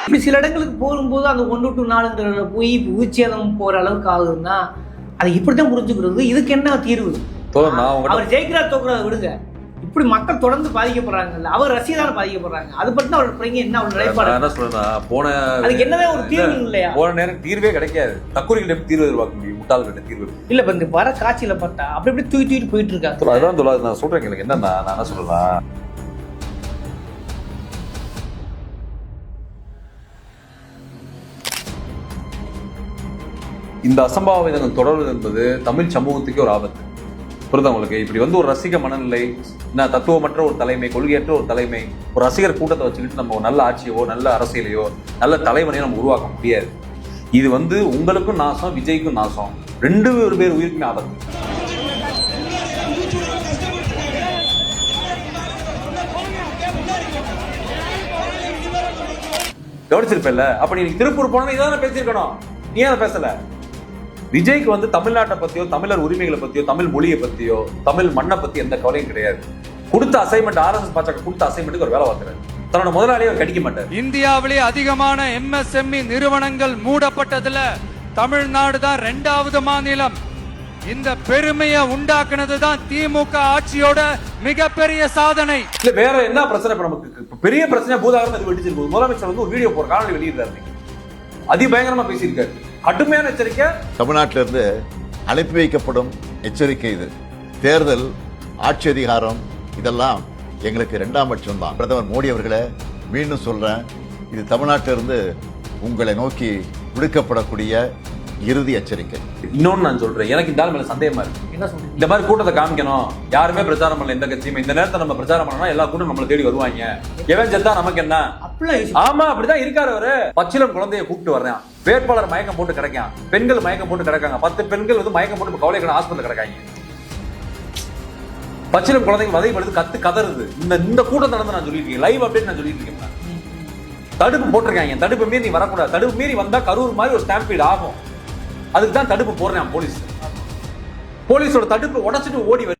இப்படி சில இடங்களுக்கு போகும்போது அந்த 1 to 4 போய் உயிர்ச்சேதம் போற அளவுக்கு ஆகுதுன்னா அதை இப்படித்தான் புரிஞ்சுக்கிறது. இதுக்கு என்ன தீர்வு? அவர் ஜெயிக்கிறார் தோக்குறத விடுங்க, இப்படி மக்கள் தொடர்ந்து பாதிக்கப்படுறாங்கல்ல, அவர் ரசிகதான பாதிக்கப்படுறாங்க. அது பத்தி அவர் என்ன அவர் நிலைப்பாடு என்ன சொல்றேன்னா, அதுக்கு என்னவே ஒரு தீர்வு இல்லையா? போன நேரம் தீர்வே கிடைக்காது. தற்கொலைகிட்ட தீர்வு எதிர்பார்க்க முடியும், முட்டாள்கிட்ட தீர்வு இல்ல. இப்ப இந்த வர காட்சியில பார்த்தா அப்படி தூக்கிட்டு போயிட்டு இருக்காங்க. அதான் நான் சொல்றேன். எனக்கு என்னன்னா, நான் என்ன சொல்றேன், இந்த அசம்பாவிதங்கள் தொடர்வது என்பது தமிழ் சமூகத்துக்கே ஒரு ஆபத்து. புரியுதா உங்களுக்கு? இப்படி ஒரு ரசிக மனநிலை, தத்துவமற்ற ஒரு தலைமை, கொள்கையற்ற ஒரு தலைமை, ஒரு ரசிகர் கூட்டத்தை வச்சுக்கிட்டு நம்ம ஒரு நல்ல ஆட்சியோ நல்ல அரசியலையோ நல்ல தலைவனையோ நம்ம உருவாக்க முடியாது. இது உங்களுக்கும் நாசம், விஜய்க்கும் நாசம், 2 பேர் உயிருக்குமே ஆபத்து. கவனிச்சிருப்பேன்ல? அப்ப நீ திருப்பூர் போனா இதான் பேசியிருக்கணும், நீ அதை பேசல. விஜய்க்கு தமிழ்நாட்டை பத்தியோ தமிழர் உரிமைகளை பத்தியோ தமிழ் மொழியை பத்தியோ தமிழ் மண்ணை பத்தி எந்த கவலையும் கிடையாது. கொடுத்த அசைன்மெண்ட் RSS பாஜக கொடுத்த அசைன்மெண்ட்டுக்கு ஒரு வேலை பார்க்கிறார். தன்னோட முதலாளியை அவர் கடிக்க மாட்டார். இந்தியாவிலே அதிகமான MSME நிறுவனங்கள் மூடப்பட்டதுல தமிழ்நாடு தான் 2வது மாநிலம். இந்த பெருமையை உண்டாக்குனதுதான் திமுக ஆட்சியோட மிகப்பெரிய சாதனை. இல்ல வேற என்ன பிரச்சனை? நமக்கு பெரிய பிரச்சனை பூதாகரம் இது வெடிச்சிருக்கு. முதலமைச்சர் ஒரு வீடியோ போற காணொலி வெளியிடுறாரு, அதிபயங்கரமா பேசியிருக்காரு. கடுமையான எச்சரிக்கை. தமிழ்நாட்டிலிருந்து அனுப்பி வைக்கப்படும் எச்சரிக்கை இது. தேர்தல், ஆட்சி அதிகாரம் இதெல்லாம் எங்களுக்கு 2ஆம் பட்சம் தான். பிரதமர் மோடி அவர்களே, மீண்டும் சொல்றேன், இது தமிழ்நாட்டிலிருந்து உங்களை நோக்கி விடுக்கப்படக்கூடிய இறுதி எச்சரிக்கை. இன்னொன்னு நான் சொல்றேன், எனக்கு இந்த மேல சந்தேகமா இருக்கு. இந்த மாதிரி கூட்டத்தை காமிக்கணும், யாருமே பிரச்சாரம் பண்ணல எந்த கட்சியுமே. இந்த நேரத்தை நம்ம பிரச்சாரம் பண்ணா எல்லா கூட்டம் நம்மளை தேடி வருவாங்க. எவன் செத்தா நமக்கு என்ன? ஆமா, அப்படிதான் இருக்காரு அவரு. பச்சிலம் குழந்தைய கூப்பிட்டு வர்றேன், வேட்பாளர் மயக்கம் போட்டு கிடக்கான், பெண்கள் மயக்கம் போட்டு கிடக்காங்க, 10 பெண்கள் மயக்கம் போட்டு கவலை ஹாஸ்பிட்டல் கிடக்காங்க. பச்சிலம் குழந்தைங்க வதைப்படுத்து கதறுது. இந்த கூட்டம் நடந்து நான் சொல்லிட்டு இருக்கேன், லைவ் அப்டேட் நான் சொல்லிட்டு இருக்கேன். தடுப்பு போட்டிருக்காங்க, தடுப்பு மீறி வரக்கூடாது. தடுப்பு மீறி வந்தா கரூர் மாதிரி ஒரு ஸ்டாம்பீட் ஆகும். அதுக்கு தான் தடுப்பு போடுறேன். போலீஸோட தடுப்பு உடைச்சிட்டு ஓடி